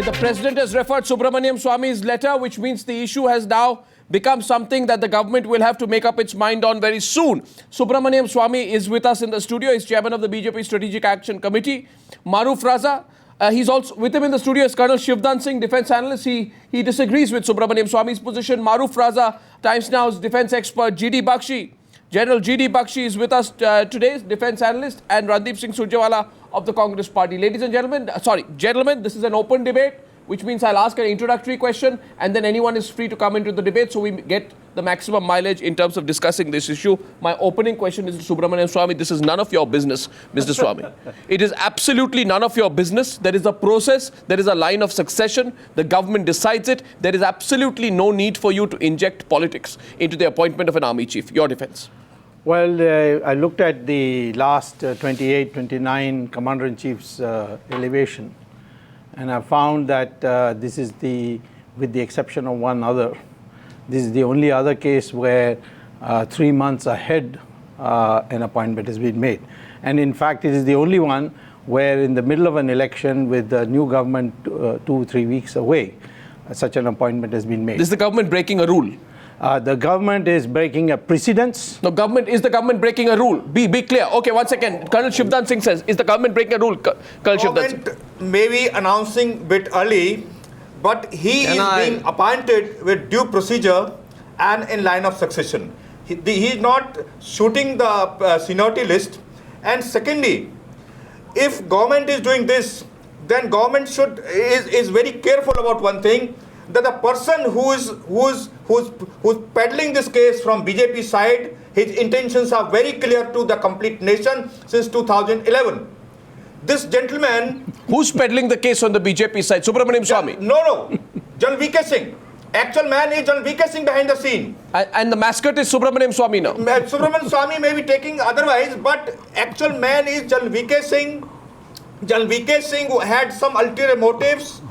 right, the President has referred Subramaniam Swamy's letter, which means the issue has now become something that the government will have to make up its mind on very soon. Subramaniam Swamy is with us in the studio. He's chairman of the BJP Strategic Action Committee. Maroof Raza, he's also with him in the studio is Col Shivdan Singh, defense analyst. He disagrees with Subramaniam Swamy's position. Maroof Raza, Times Now's defense expert. D Bakshi, General D Bakshi is with us today, defense analyst, and Randeep Singh Surjewala of the Congress party. Ladies and gentlemen, gentlemen, this is an open debate, which means I'll ask an introductory question and then anyone is free to come into the debate so we get the maximum mileage in terms of discussing this issue. My opening question is to Subramaniam Swamy. This is none of your business, Mr. Swamy. It is absolutely none of your business. There is a process. There is a line of succession. The government decides it. There is absolutely no need for you to inject politics into the appointment of an army chief. Your defense. Well, I looked at the last 28, 29 Commander-in-Chief's elevation, and I found that this is with the exception of one other, this is the only other case where 3 months ahead an appointment has been made. And in fact, it is the only one where in the middle of an election with the new government 2-3 weeks away, such an appointment has been made. This is the government breaking a rule. The government is breaking a precedence. No, is the government breaking a rule? Be clear. Okay, one second. Col Shivdan Singh says, is the government breaking a rule? Col Shivdan Singh. Government may be announcing a bit early, but he is being appointed with due procedure and in line of succession. He is not shooting the seniority list. And secondly, if government is doing this, then government is very careful about one thing, that the person who's peddling this case from BJP side, his intentions are very clear to the complete nation since 2011. This gentleman... Who's peddling the case on the BJP side? Subramaniam Swamy? No. General VK Singh. Actual man is General VK Singh behind the scene. And the mascot is Subramaniam Swamy now? Subramaniam Swamy may be taking otherwise, but actual man is General VK Singh. General VK Singh who had some ulterior motives.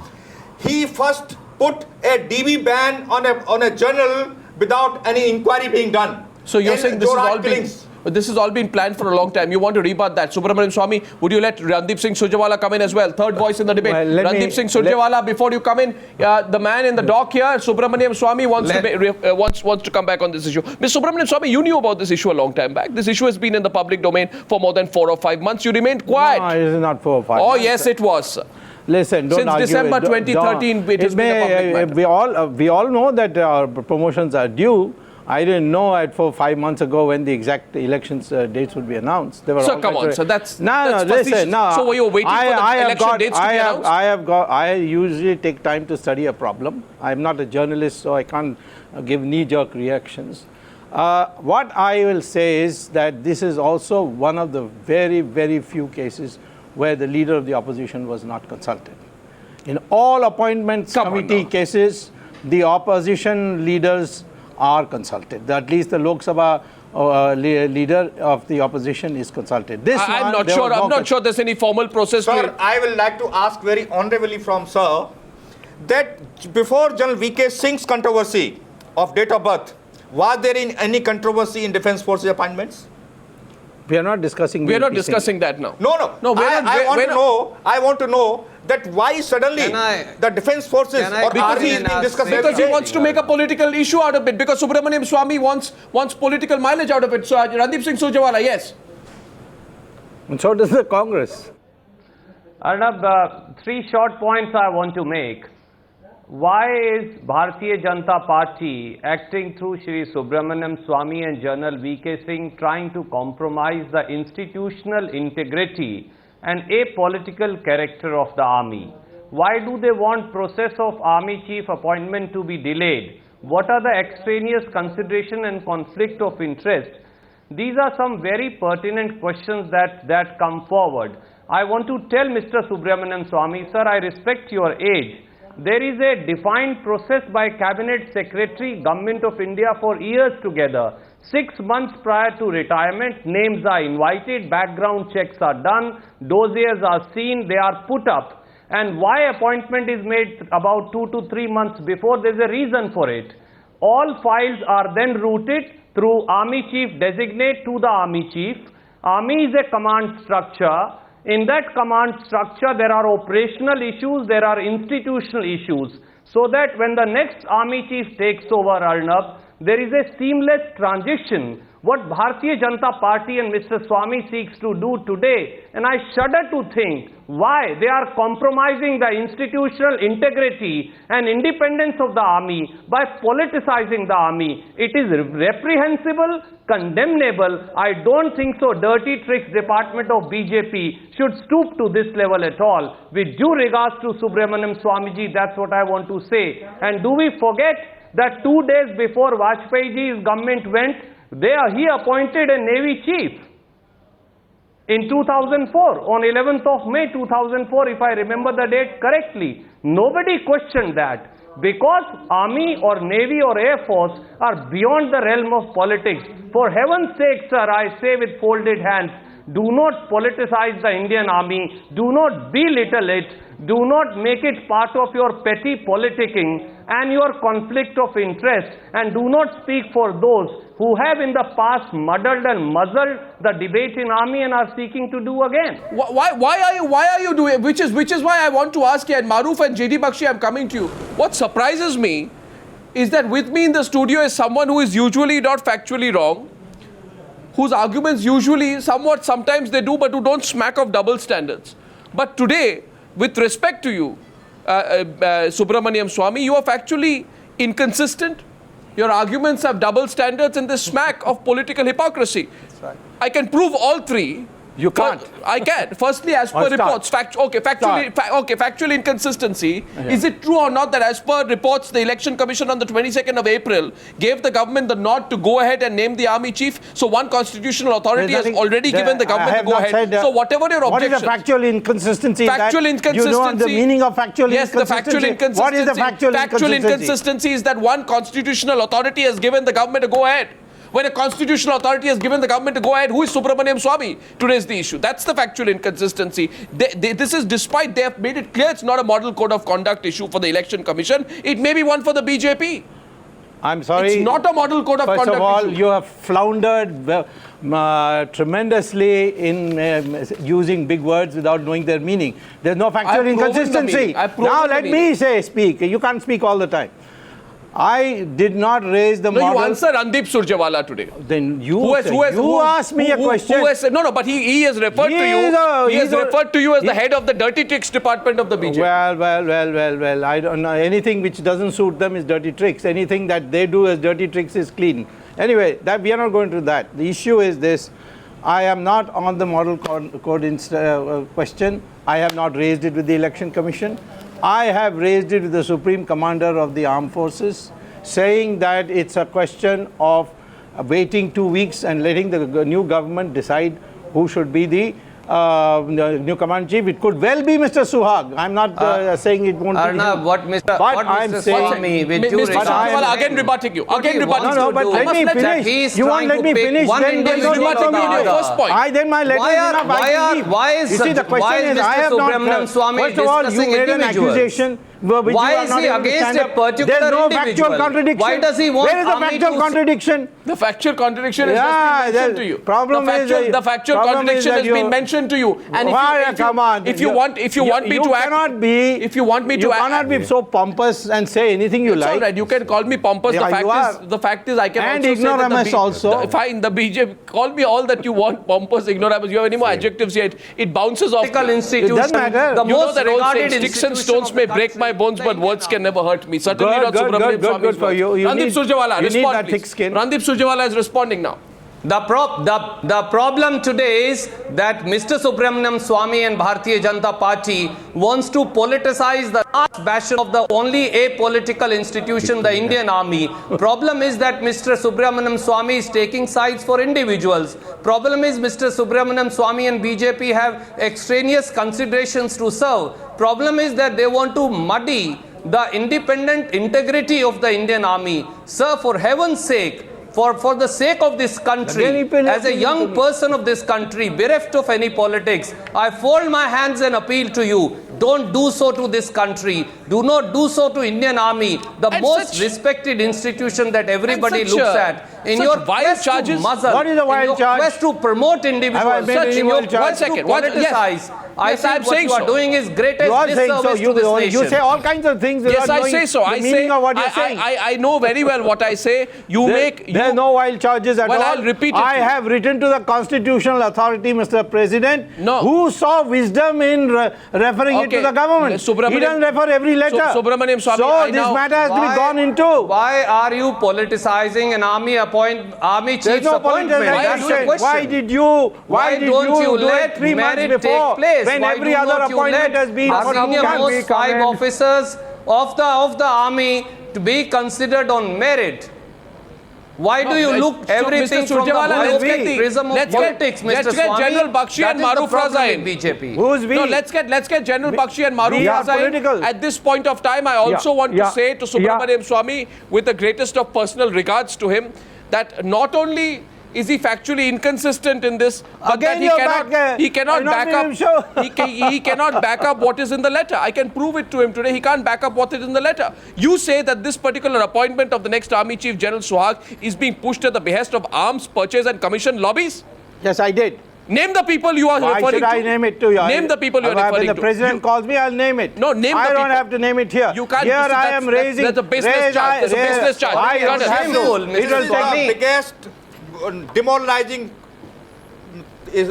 He first put a DB ban on a journal without any inquiry being done. So you're saying this has all been planned for a long time. You want to rebut that. Subramaniam Swamy, would you let Randeep Singh Surjewala come in as well? Third voice in the debate. Well, Randeep Singh Surjewala, before you come in, the man in the dock here, Subramaniam Swamy wants to come back on this issue. Mr. Subramaniam Swamy, you knew about this issue a long time back. This issue has been in the public domain for more than 4 or 5 months. You remained quiet. No, it is not 4 or 5 months. Oh, yes, it was. Listen, don't Since argue December 2013, it has been a public matter. We all know that our promotions are due. I didn't know at 4 or 5 months ago when the exact elections dates would be announced. They were so come on, so that's listen. So were you waiting for the election dates to be announced? I usually take time to study a problem. I'm not a journalist, so I can't give knee-jerk reactions. What I will say is that this is also one of the very, very few cases where the leader of the opposition was not consulted. In all appointments committee cases, the opposition leaders are consulted. At least the Lok Sabha leader of the opposition is consulted. I'm not sure there's any formal process. Sir, I will like to ask very honorably from sir that before General VK Singh's controversy of date of birth, was there any controversy in Defence Forces appointments? We are not discussing. We are not discussing that now. No. I want to know that why suddenly the defence forces or army is being discussed. Because he wants to make a political issue out of it. Because Subramaniam Swamy wants political mileage out of it. So Randeep Singh Surjewala, yes. And so does the Congress. Arnab, 3 short points I want to make. Why is Bharatiya Janata Party acting through Shri Subramaniam Swamy and General VK Singh trying to compromise the institutional integrity and apolitical character of the army? Why do they want process of army chief appointment to be delayed? What are the extraneous consideration and conflict of interest? These are some very pertinent questions that come forward. I want to tell Mr. Subramaniam Swamy, sir, I respect your age. There is a defined process by Cabinet Secretary, Government of India for years together. 6 months prior to retirement, names are invited, background checks are done, dossiers are seen, they are put up. And why appointment is made about 2 to 3 months before, there is a reason for it. All files are then routed through Army Chief designate to the Army Chief. Army is a command structure. In that command structure, there are operational issues, there are institutional issues, so that when the next army chief takes over, Arnab, there is a seamless transition. What Bharatiya Janata Party and Mr. Swamy seeks to do today, and I shudder to think why they are compromising the institutional integrity and independence of the army by politicizing the army. It is reprehensible, condemnable. I don't think so. Dirty tricks department of BJP should stoop to this level at all. With due regards to Subramaniam Swamiji, that's what I want to say. And do we forget that 2 days before Vajpayeeji's government went, he appointed a Navy chief in 2004, on 11th of May 2004, if I remember the date correctly. Nobody questioned that, because Army or Navy or Air Force are beyond the realm of politics. For heaven's sake, sir, I say with folded hands, do not politicize the Indian Army, do not belittle it, do not make it part of your petty politicking and your conflict of interest, and do not speak for those who have in the past muddled and muzzled the debate in army and are seeking to do again. Why are you doing, which is why I want to ask you, and Maroof and D Bakshi, I'm coming to you. What surprises me is that with me in the studio is someone who is usually not factually wrong, whose arguments usually sometimes they do, but who don't smack of double standards. But today, with respect to you, Subramaniam Swamy, you are factually inconsistent. Your arguments have double standards and they smack of political hypocrisy. That's right. I can prove all three. You can't. I can. Firstly, as per reports, factual inconsistency. Yeah. Is it true or not that as per reports, the Election Commission on the 22nd of April gave the government the nod to go ahead and name the army chief? So one constitutional authority has already given the government to go ahead. So whatever your objection. What is the factual inconsistency? Factual inconsistency. You know the meaning of factual inconsistency? Yes, the factual inconsistency. What is the factual inconsistency is that one constitutional authority has given the government to go ahead. When a constitutional authority has given the government to go ahead, who is Subramaniam Swamy to raise the issue? That's the factual inconsistency. This is despite they have made it clear it's not a model code of conduct issue for the Election Commission. It may be one for the BJP. I'm sorry. It's not a model code of conduct issue. First of all, you have floundered tremendously in using big words without knowing their meaning. There's no factual inconsistency. Now let me speak. You can't speak all the time. I did not raise the model. You answered Randeep Surjewala today. Then you asked me a question. Who has said, no, but he has referred to you. He has referred to you as the head of the dirty tricks department of the BJP. Well. I don't know. Anything which doesn't suit them is dirty tricks. Anything that they do as dirty tricks is clean. Anyway, we are not going to that. The issue is this. I am not on the model code question. I have not raised it with the Election Commission. I have raised it with the Supreme Commander of the Armed Forces, saying that it's a question of waiting 2 weeks and letting the new government decide who should be the new command chief. It could well be Mr. Suhag. I'm not saying it won't be Arnab, him. what Mr. Swamy, with due Mr. Surjewala again rebutting you. Again rebutting you. No, but let me finish. You won't let me finish. Then you're rebutting me on your first point. Why is Mr. Subramaniam Swamy discussing individuals? Why is he against a particular individual? Why does he want Where is the factual contradiction? The factual contradiction has just been mentioned to you. The factual contradiction has been mentioned to you. And if you want me to act, you cannot be so pompous and say anything you like. All right, you can call me pompous. The fact is, I can and also ignoramus say that also. Fine, the BJP, call me all that you want, pompous, ignoramus. You have any more adjectives yet? It bounces off. It doesn't matter. You know that old saying, sticks and stones may break my bones, but words can never hurt me. Certainly not Subramaniam Swamy's good for you. Randeep Surjewala, respond please. Thick skin. Randeep Surjewala is responding now. The problem today is that Mr. Subramaniam Swamy and Bharatiya Janata Party wants to politicize the last bastion of the only apolitical institution, the Indian Army. Problem is that Mr. Subramaniam Swamy is taking sides for individuals. Problem is Mr. Subramaniam Swamy and BJP have extraneous considerations to serve. Problem is that they want to muddy the independent integrity of the Indian Army. Sir, for heaven's sake, for the sake of this country, as a young person of this country, bereft of any politics, I fold my hands and appeal to you. Don't do so to this country. Do not do so to Indian Army, the And most such- respected institution that everybody and such, looks at. In such your wild quest charges- to muzzle, What is a wild in your charge? quest to promote Have I individuals, made any in your wild charge? quest to 1 second, yes. politicize, I Yes, think I'm what saying you are so. doing is greatest You are saying so. disservice to this nation. You say all kinds of things Yes, without I knowing say so. the I meaning say, of what you're saying. I know very well what I say. You make... There are no wild charges at Well, all. I'll repeat it I to you. have written to the constitutional authority, Mr. President, No. who saw wisdom in referring it to Okay. the government. Subramaniam- He doesn't refer every letter. Subramaniam Swamy, so I this now- matter has to be gone into. Why are you politicizing an army There's chief's no appointment? That's the politicization. question. Why did don't you do let it 3 months merit before take place? when Why every do other not you appointment let has been the for senior can we most come 5 in? officers of the army to be considered on merit? Why do you look So, everything Mr. from the Surjewala, let's get myopic prism of let's politics, get, let's Mr. get Swamy? General Bakshi That and is the Maroof problem Raza in in. BJP. Who's we? No, let's get General Bakshi and Maroof We are Raza in. political. At this point of time, I also want to say to Subramaniam Swamy, with the greatest of personal regards to him, that not only is he factually inconsistent in this, but Again, that he cannot I'm not back even up. sure. He cannot back up what is in the letter. I can prove it to him today. He can't back up what is in the letter. You say that this particular appointment of the next Army Chief General Suhag is being pushed at the behest of arms purchase and commission lobbies. Yes, I did. Name the people you are Why referring should to. I name it to you? Name the people you are When referring the to. president calls me, I'll name it. No, name the I don't people. have to name it here. You can't. Here This is- I that's- am that's- raising. That's a baseless charge. That's a baseless charge. I You can't- have to. Shameful, It Mr. will This is take the Swamy. biggest demoralizing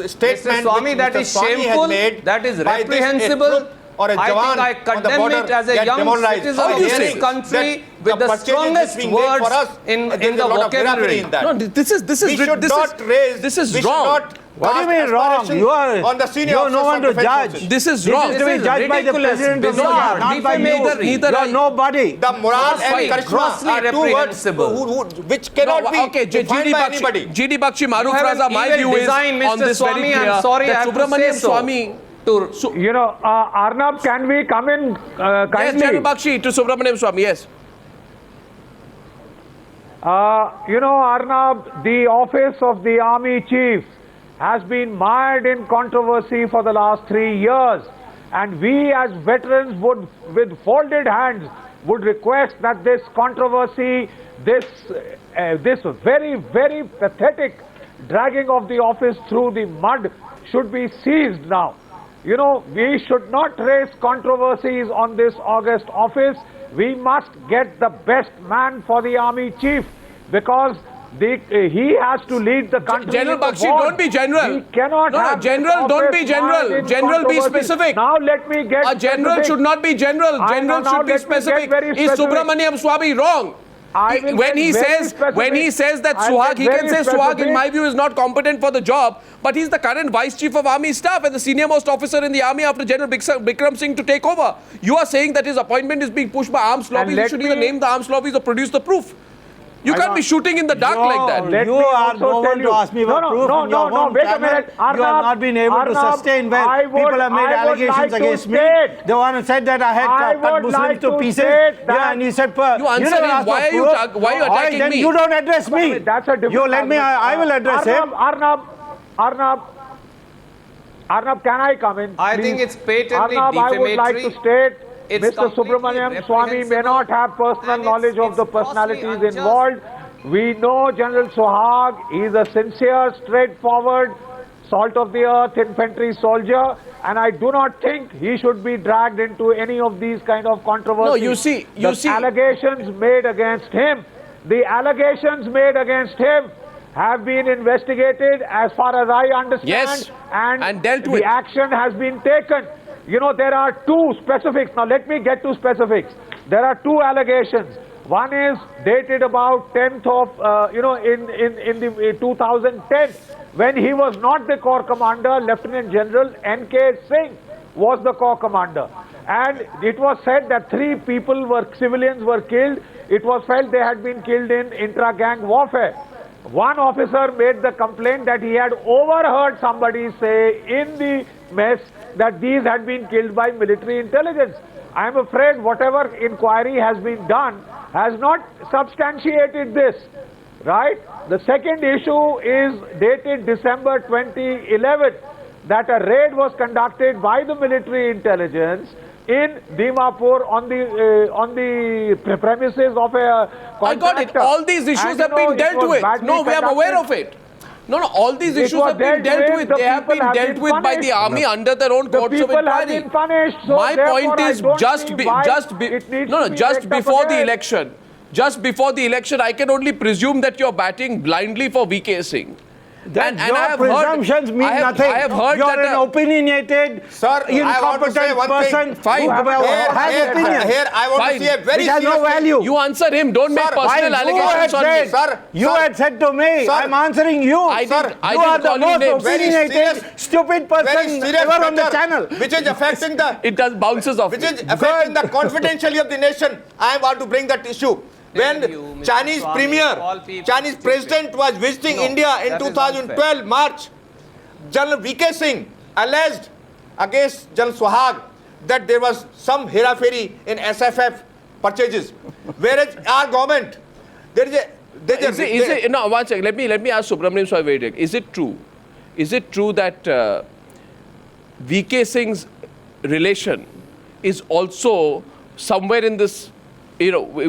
statement Swamy, which that Mr. is Swamy has shameful, made that is by this reprehensible. troop or a I jawan think I on the condemn border it as a get young demoralized. citizen How of do you this say country that with the purchasing is strongest being made words for us? in There's the a lot of vocabulary. gravity in that. No, this is We should this not is, raise. This is we should wrong. not What do you cast mean wrong? aspirations You are on the senior you are no officers one of to defense judge. forces. This is This wrong. is to be This is judged by the ridiculous, president of bizarre, India, not by you. defamatory. Neither You are are you. nobody. The morale and charisma grossly are two words reprehensible. which cannot be Okay, defined by anybody. GD Bakshi, Maroof have an Raza, my evil view is design, on Mr. this very Swamy, I'm clear sorry, I that have to say Subramaniam so. Swamy... You know, Arnab, can we come in Yes, kindly? General Bakshi to Subramaniam Swamy, yes. You know, Arnab, the office of the Army Chief has been mired in controversy for the last 3 years. And we as veterans would, with folded hands, would request that this controversy, this very, very pathetic dragging of the office through the mud should be seized now. You know, we should not raise controversies on this august office. We must get the best man for the Army Chief because he has to lead the country. General in the Bakshi, war. don't be general. We cannot No, have general, this don't office be general. mired in General, be controversy. specific. Now let me get A general specific. should not be general. I General know, now should be let me get specific. very Is specific. Subramaniam Swamy wrong? I will When get he very says specific. that I'll Suhag, get he can very say Suhag, in specific. my view, is not competent for the job, but he's the current Vice Chief of Army Staff and the senior most officer in the army after General Bikram Singh to take over. You are saying that his appointment is being pushed by arms lobbies. You let should either me- name the arms lobbies or produce the proof. You can't be shooting in the dark like that. Let You me are also no one tell to you. ask me for proof in your home wait a channel. minute. You have Arnab, not been able to Arnab, sustain when I would- people have made I would allegations like to against me. state- The one who said that I had I cut would Muslims like to to pieces. state Yeah, that- and he said, You answer never him. asked Why for are you proof. why are you All right, attacking then me? you don't address me. That's a different You let me, argument. I will address him. Arnab, can I come in? I please? think it's patently Arnab, I would like to defamatory. state It's Mr. completely Subramaniam Swamy may not have personal and knowledge of it's the grossly personalities unjust. involved. We know General Suhag. He is a sincere, straightforward, salt of the earth infantry soldier, and I do not think he should be dragged into any of these kind of controversies. No, you see- the allegations made against him, have been investigated as far as I understand, Yes, and dealt with. the action has been taken. You know, there are two specifics. Now let me get to specifics. There are two allegations. One is dated about 10th of, in the 2010, when he was not the corps commander. Lieutenant General N.K. Singh was the corps commander. And it was said that 3 civilians were killed. It was felt they had been killed in intra-gang warfare. One officer made the complaint that he had overheard somebody say in the mess that these had been killed by military intelligence. I am afraid whatever inquiry has been done has not substantiated this, right? The second issue is dated December 2011, that a raid was conducted by the military intelligence in Dimapur on the premises of a contractor. I got it. All these issues have been dealt with. No, we are aware of it. No, all these issues have been dealt with. They have been dealt with by the army under their own courts of inquiry. My point is just before the election. Just before the election, I can only presume that you're batting blindly for VK Singh. That your presumptions mean nothing. I have heard you're that an opinionated, incompetent person Fine. who has opinion. Here, I want to see a very which has serious no value. You answer him. Don't make personal allegations on me. You had said to me, I'm answering you. I you are the most opinionated, stupid person ever on the channel. Which is affecting the... It does bounces off. Which is affecting the confidentiality of the nation. I want to bring that issue. When Chinese Chinese president was visiting India in 2012 March, General VK Singh alleged against General Sohag that there was some hera-feri in SFF purchases, whereas our government, there is a... No, one second. Let me ask Subramaniam Swamy. Is it true? Is it true that VK Singh's relation is also somewhere in this,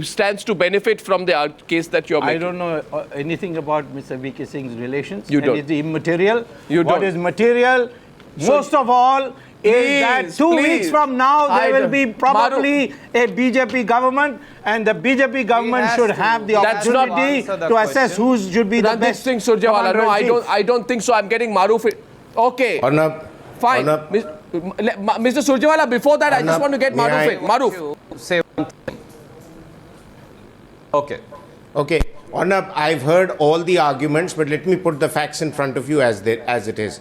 stands to benefit from the case that you're making? I don't know anything about Mr. VK Singh's relations. You don't. It's immaterial. You what don't. is material, most of all, is that 2 weeks from now, there will be probably a BJP government, and the BJP government should have the opportunity to assess who should be the best. Randeep Singh Surjewala. No, I don't think so. I'm getting Maroof. Okay. Arnab. Fine. Arnab. Mr. Surjewala, before that, I just want to get Maroof in. Maroof. Say one thing. Okay. Okay. Arnab, I've heard all the arguments, but let me put the facts in front of you as it is.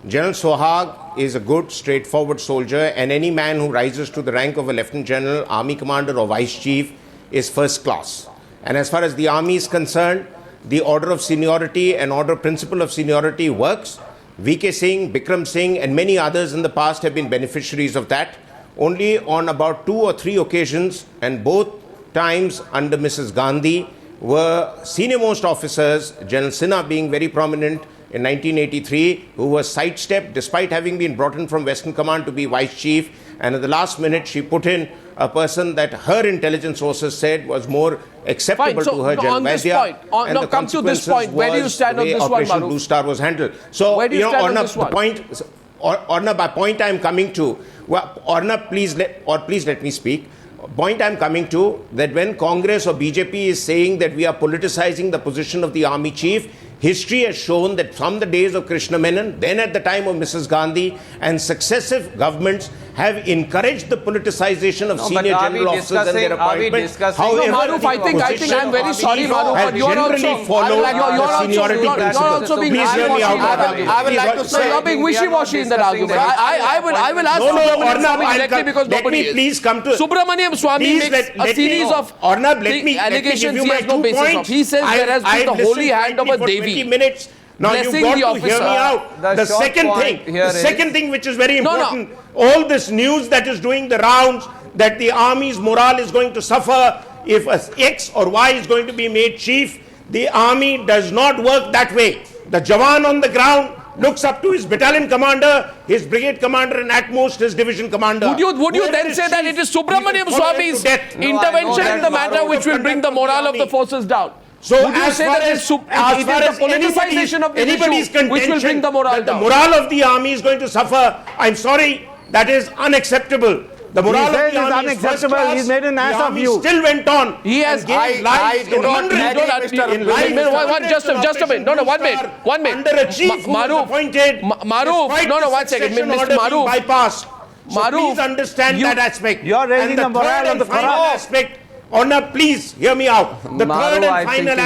General Sohag is a good, straightforward soldier, and any man who rises to the rank of a Lieutenant General, Army Commander or Vice Chief is first class. And as far as the Army is concerned, the order of seniority and order principle of seniority works. VK Singh, Bikram Singh and many others in the past have been beneficiaries of that. Only on about 2 or 3 occasions, and both times under Mrs. Gandhi, were senior-most officers, General Sinha being very prominent in 1983, who was sidestepped despite having been brought in from Western Command to be Vice Chief, and at the last minute she put in a person that her intelligence sources said was more acceptable to her, General Vaidya. And the come to this point, where do you stand on this one, Operation Maroof? Blue Star was handled. So, where do you stand on this one? Arnab, the point I'm coming to, Arnab, please let me speak. Point I'm coming to, that when Congress or BJP is saying that we are politicizing the position of the army chief, history has shown that from the days of Krishna Menon, then at the time of Mrs. Gandhi, and successive governments have encouraged the politicization of senior general officers and their appointments. However, Maroof, I think I'm very sorry, Maroof, but you're also followed the seniority principle. Please hear me out. I would like to say you're being wishy-washy in that argument. I will ask Subramaniam Swamy directly because nobody is. Please come to Subramaniam Swamy makes a series of allegations he has no basis of. He says there has been the holy hand of a Devi. Minutes. Now you've got to hear me out. The second thing which is very important, all this news that is doing the rounds, that the army's morale is going to suffer if X or Y is going to be made chief, the army does not work that way. The Jawan on the ground looks up to his battalion commander, his brigade commander, and at most his division commander. Would you then say that it is Subramaniam Swamy's intervention in the matter which will bring the morale of the forces down? So would you say that it is the politicization of the issue which will bring the morale down? The morale of the army is going to suffer. I'm sorry, that is unacceptable. The morale of the army is unacceptable. He's made an ass of you. Still went on. He has. Just a minute. No, 1 minute. 1 minute. Under a chief who was appointed. Maroof. No, 1 second. Mr. Maroof. Bypassed. So please understand that aspect. You are raising the morale of the aspect. Arnab, please hear me out. The third and final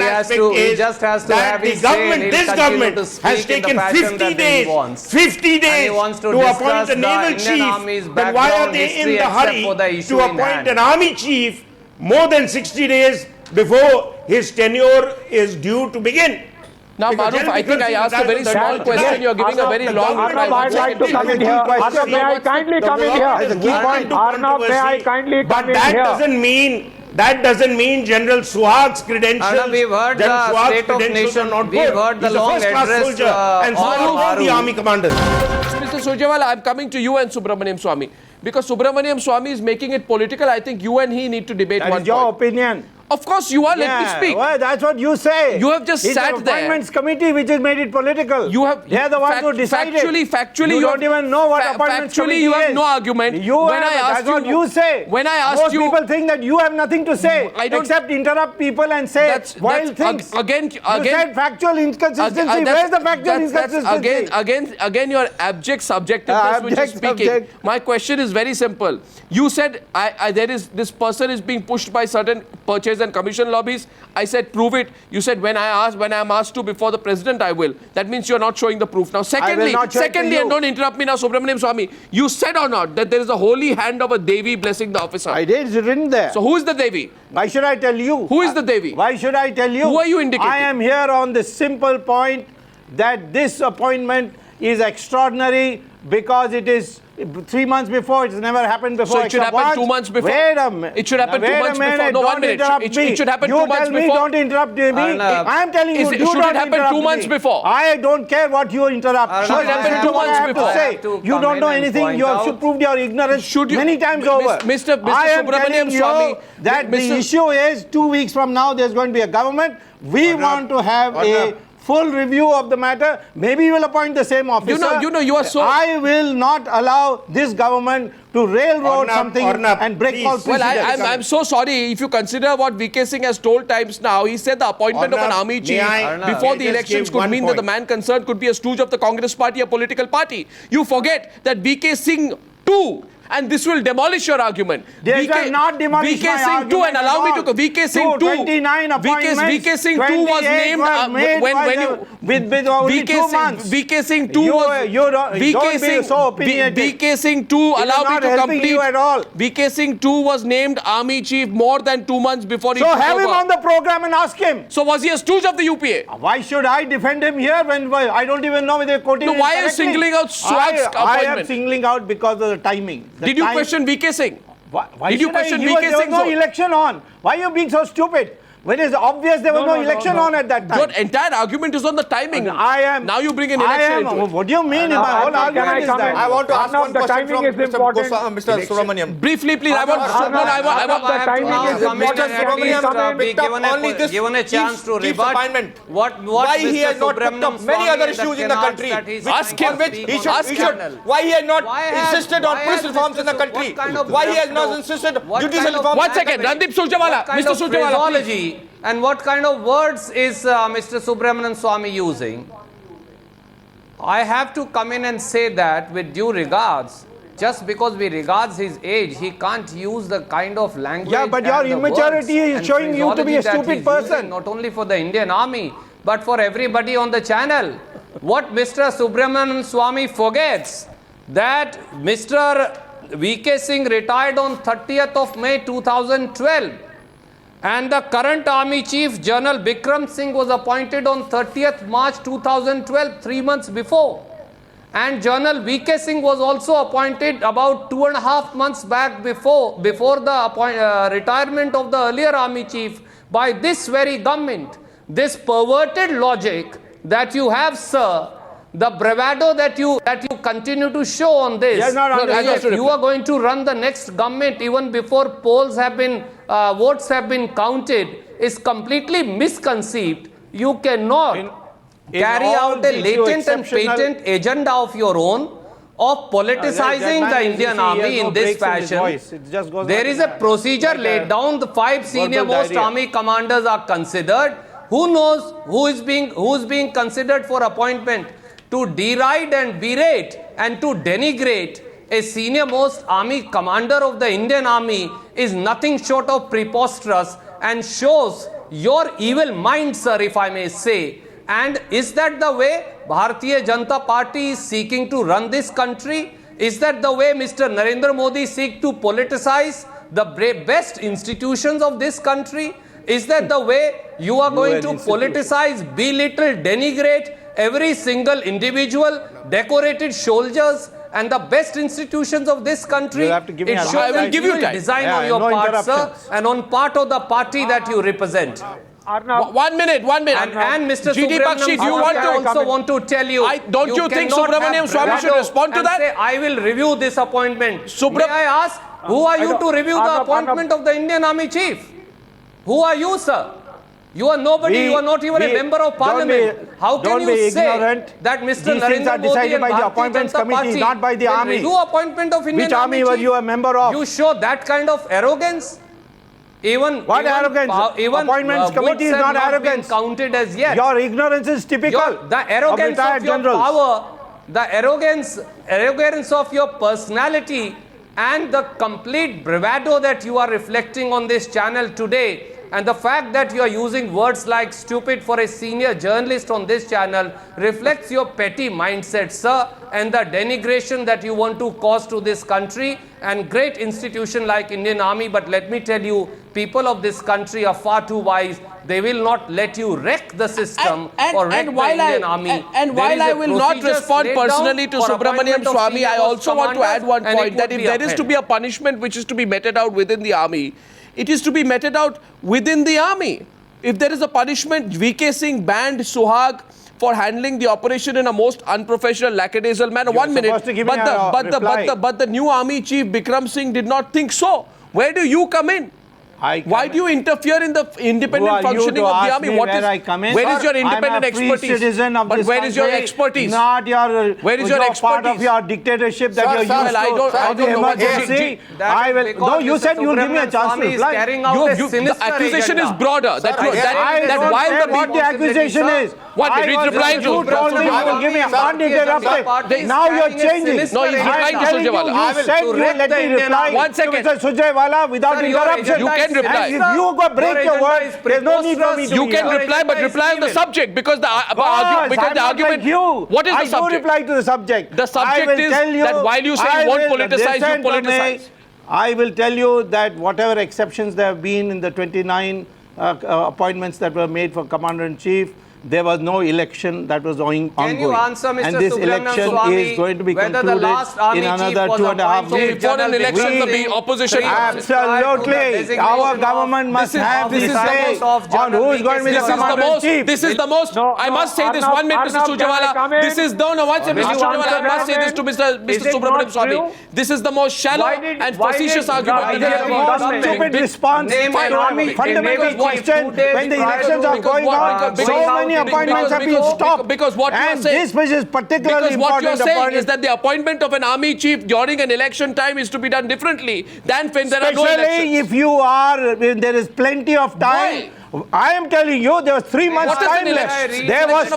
aspect is that the government, this government has taken 50 days to appoint a naval chief. Then why are they in the hurry to appoint an army chief more than 60 days before his tenure is due to begin? Now, Maroof, I think I asked a very small question. You're giving a very long reply. I'd like to come in here. Arnab, may I kindly come in here? Arnab, may I kindly come in here? But that doesn't mean that doesn't mean General Suhag's credentials. Arnab, we've heard General the Suhag's State of credentials Nation. are not We've good. heard the He's a long first-class address soldier, and so are all the army commanders. Mr. Surjewala, I'm coming to you and Subramaniam Swamy. Because Subramaniam Swamy is making it political, I think you and he need to debate That one is your point. opinion. Of course you are, let me speak. Well, that's what you say. You have just it's sat the there. appointments committee which has made it political. You have They are the ones who decided. Factually, you don't even know what appointments committee you is. have no argument. You when have, I asked that's what you say. When I asked Most you, people think that you have nothing to say I don't, except interrupt people and say wild things. Again, you said factual inconsistency. Where's the factual inconsistency? Again, your abject subjectiveness which is speaking. My question is very simple. You said this person is being pushed by certain purchase and commission lobbies. I said prove it. You said when I am asked to before the president, I will. That means you're not showing the proof. Now, secondly, and don't interrupt me now, Subramaniam Swamy, you said or not that there is a holy hand of a Devi blessing the officer? I did. It's written there. So who is the Devi? Why should I tell you? Who is the Devi? Why should I tell you? Who are you indicating? I am here on the simple point that this appointment is extraordinary because it is 3 months before. It's never happened before. So it should happen 2 months before. Wait a minute. It should happen 2 months before. No, 1 minute. It should happen 2 months before. You tell me, don't interrupt me. I am telling you, should it happen 2 months before? I don't care what you interrupt. Should it happen 2 months before? You don't know anything. You have proved your ignorance many times over. Mr. I am Subramaniam telling you Swamy, that the issue is 2 weeks from now there's going to be a government. We want to have a full review of the matter. Maybe you will appoint the same officer. You are so... I will not allow this government to railroad something and break all precedents. Well, I'm so sorry. If you consider what VK Singh has told Times Now, he said the appointment of an army chief before the elections could mean that the man concerned could be a stooge of the Congress party, a political party. You forget that VK Singh too, and this will demolish your argument. They will not demolish my Singh too, and allow me to VK Singh too. 29 appointments. VK Singh too was named with only 2 months. VK Singh too was VK Singh too. Allow me to complete. VK Singh too was named army chief more than 2 months before he took over. So have him on the program and ask him. So was he a stooge of the UPA? Why should I defend him here when I don't even know whether they're quoting him why are you singling out Swag's appointment? I am singling out because of the timing. Did you question VK Singh? Why did you question VK Singh? There was no election on. Why are you being so stupid? When it's obvious there was no election on at that time. Your entire argument is on the timing. Now you bring an election into it. What do you mean? My whole argument is that. I want to ask one question from Mr. Subramaniam. Briefly, please. I want Mr. Subramaniam picked up only this chief's appointment. Why he has not picked up many other issues in the country? Ask him. Why he has not insisted on police reforms in the country? Why he has not insisted on judicial reforms? 1 second. Randeep Surjewala. Mr. Surjewala. And what kind of words is Mr. Subramanian Swamy using? I have to come in and say that with due regards, just because we regards his age, he can't use the kind of language. Yeah, but your immaturity is showing you to be a stupid person. Not only for the Indian army, but for everybody on the channel. What Mr. Subramanian Swamy forgets, that Mr. VK Singh retired on 30th of May 2012. And the current Army Chief, General Bikram Singh, was appointed on 30th March 2012, 3 months before. And General VK Singh was also appointed about 2.5 months back before the retirement of the earlier Army Chief by this very government. This perverted logic that you have, sir, the bravado that you continue to show on this, you are going to run the next government even before polls have been, votes have been counted, is completely misconceived. You cannot carry out a latent and patent agenda of your own of politicizing the Indian army in this fashion. There is a procedure laid down. The 5 senior most army commanders are considered. Who knows who is being considered for appointment? To deride and berate and to denigrate a senior most army commander of the Indian army is nothing short of preposterous and shows your evil mind, sir, if I may say. And is that the way Bharatiya Janata Party is seeking to run this country? Is that the way Mr. Narendra Modi seeks to politicize the best institutions of this country? Is that the way you are going to politicize, belittle, denigrate every single individual, decorated soldiers and the best institutions of this country. You'll have to give me it a shows time. I will that give you evil time. design Yeah, on your no part, sir, interruptions. and on part of the party that you represent. Arnab, 1 minute. And Mr. GD Bakshi, do you want to also want to tell you, don't you think cannot Subramaniam have Swamy should bravado respond to and that? say, I will review this appointment. May I ask, who are you to review the Arnab, appointment of the Indian Army Chief? Who are you, sir? You are nobody, you are not even a member of parliament. How can you say that Mr. These things are Narendra Modi decided and by the Bharatiya Appointments Janata Committee, Party not by the will army? review appointment of Indian Which army were Chief? you a member of? You show that kind of arrogance? What arrogance? Appointments Committee is not arrogance. Counted as yet. Your ignorance is typical The arrogance retired of your generals. power, the arrogance of your personality, and the complete bravado that you are reflecting on this channel today, and the fact that you are using words like stupid for a senior journalist on this channel reflects your petty mindset, sir, and the denigration that you want to cause to this country and great institution like Indian Army. But let me tell you, people of this country are far too wise. They will not let you wreck the system or wreck the Indian Army. And while I will not respond personally to Subramaniam Swamy, I also want to add one point, that if there is to be a punishment which is to be meted out within the army, it is to be meted out within the army. If there is a punishment, VK Singh banned Suhag for handling the operation in a most unprofessional, lackadaisical manner. 1 minute. But the new army chief, Bikram Singh, did not think so. Where do you come in? Why do you interfere in the independent functioning of the army? Where is your independent expertise? But where is your expertise? Not your. Where is your expertise? Part of your dictatorship that you're used to. I don't know what emergency. I will. No, you said you'll give me a chance to reply. The accusation is broader. That while the what the accusation is. What did he reply to? You told me you will give me uninterrupted. Now you're changing. No, he's replying to Surjewala. You said you will let me reply 1 second. to Mr. Surjewala without interruption. You can reply. And if you go break your word, there's no need for me to. You can reply, but reply on the subject, because the argument. What is the subject? I do reply to the subject. The subject is that while you say you won't politicize, you politicize. I will tell you that whatever exceptions there have been in the 29 appointments that were made for Commander-in-Chief, there was no election that was ongoing. Can you answer, Mr. And this Subramaniam election Swamy, is going to be whether concluded the last army in another chief 2.5 weeks. Before an election, the opposition. Absolutely. Our government must have the say on who is going to be the Commander-in-Chief. This is the most. I must say this 1 minute, Mr. Surjewala. This is no. Once, Mr. Surjewala, I must say this to Mr. Subramaniam Swamy. This is the most shallow and facetious argument we have about stupid response to a fundamental question when the elections are going on. So many appointments have been stopped. Because what you are saying, this is particularly important. Is that the appointment of an army chief during an election time is to be done differently than when there are no elections. Especially if you are, there is plenty of time. Why? I am telling you, there was 3 months time left. There was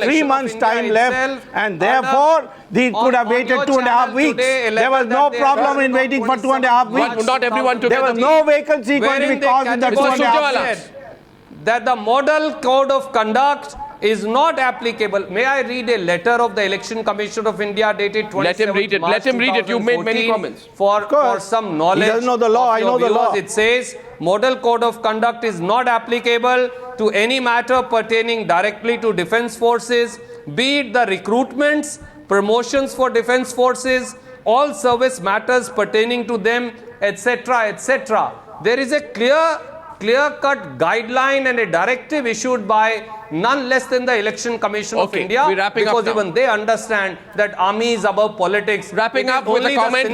3 months time left, and therefore they could have waited 2.5 weeks. There was no problem in waiting for 2.5 weeks. Not everyone together. There was no vacancy going to be caused in the 2.5 weeks. That the model code of conduct is not applicable. May I read a letter of the Election Commission of India dated 27th Let him read it. March Let him read it. You made many 2014 comments. For some knowledge. He doesn't know the law. I know the law. It says, model code of conduct is not applicable to any matter pertaining directly to defense forces, be it the recruitments, promotions for defense forces, all service matters pertaining to them, etc., etc. There is a clear-cut guideline and a directive issued by none less than the Election Commission of India, because even they understand that army is above politics. Wrapping up with a comment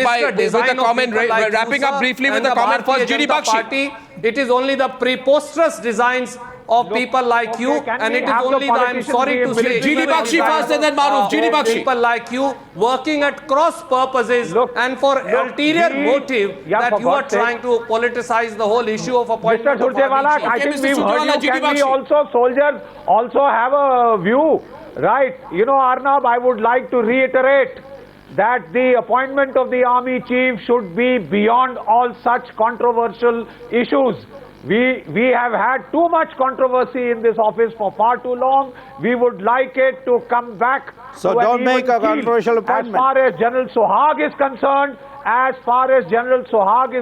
wrapping up briefly with a comment first, GD Bakshi. It is only the preposterous designs of people like you, and it is only the, I'm sorry to say, GD Bakshi first and then Maroof. GD Bakshi. People like you working at cross purposes and for ulterior motive that you are trying to politicize the whole issue of appointment. Mr. Surjewala, I think we've heard you. Can we also, soldiers, also have a view? Right. You know, Arnab, I would like to reiterate that the appointment of the army chief should be beyond all such controversial issues. We have had too much controversy in this office for far too long. We would like it to come back. So don't make a controversial appointment. As far as General Suhag is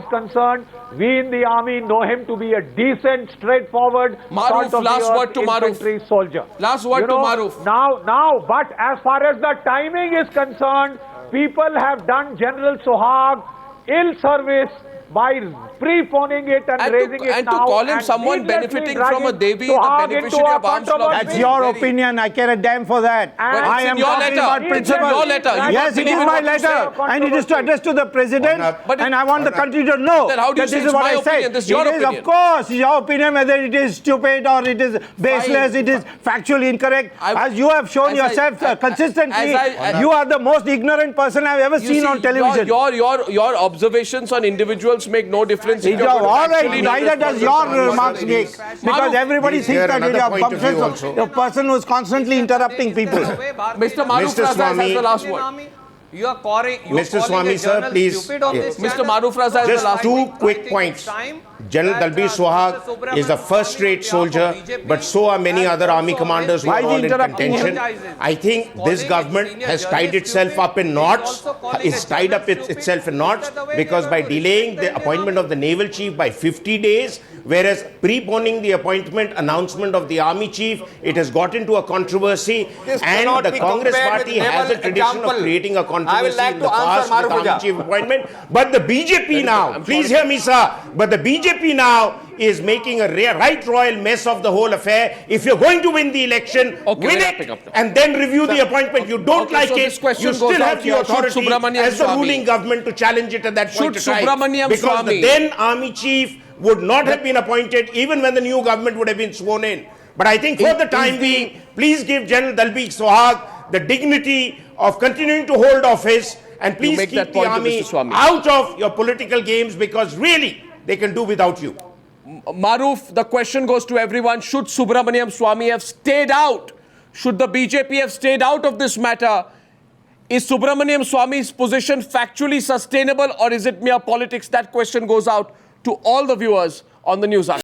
concerned, we in the army know him to be a decent, straightforward, Maroof, last word to infantry soldier. Last word to Maroof. Now, but as far as the timing is concerned, people have done General Sohag ill service by preponing it and raising it and now. to call him someone needlessly benefiting from a dragging Devi, the Sohag beneficiary into a of arms law. controversy. That's your opinion. I care a damn for that. And But I it's am in your talking letter. about It's in principle. your letter. You Yes, don't it is believe in my what you say. letter, and it is to address to the president. But And I want the country to know Then how do you that say this it's is what my I opinion? said. This is your It is, opinion. of course, your opinion, whether it is stupid or it is baseless, it is factually incorrect. As you have shown yourself consistently, you are the most ignorant person I've ever seen on television. Your observations on individuals make no difference. if you're going to All right, actually know neither this does person. your remarks make. Because everybody thinks that you are a person who is constantly interrupting people. Mr. Maroof Mr. Raza has Swamy. the last word. You are calling, Mr. Swamy, sir, please. Mr. Maroof Raza has the Just last two word. quick points. General Dalbir Sohag is a first-rate soldier, but so are many other army commanders who Why are is he all in interrupting him? contention. I think this government has tied itself up in knots, is tied up itself in knots, because by delaying the appointment of the naval chief by 50 days, whereas preponing the appointment announcement of the army chief, it has got into a controversy, This and cannot the be Congress compared party with has a naval tradition example. of creating a I will controversy like in to the past answer with Maroof army Raza. chief appointment. But the BJP now, please hear me, sir, but the BJP now is making a right royal mess of the whole affair. If you're going to win the election, Okay, win we're wrapping it up now. and then review the appointment. You don't Okay, like so it, this question you goes still out have the here. Should authority Subramaniam as the Swamy- ruling government to challenge it at that point Should in time. Subramaniam Because Swamy- the then army chief would not have been appointed even when the new government would have been sworn in. But I think for the time being, please give General Dalbir Sohag the dignity of continuing to hold office, and please make keep that the point to army Mr. Swamy. out of your political games, because really they can do without you. Maroof, the question goes to everyone. Should Subramaniam Swamy have stayed out? Should the BJP have stayed out of this matter? Is Subramaniam Swamy's position factually sustainable, or is it mere politics? That question goes out to all the viewers on the Newshour.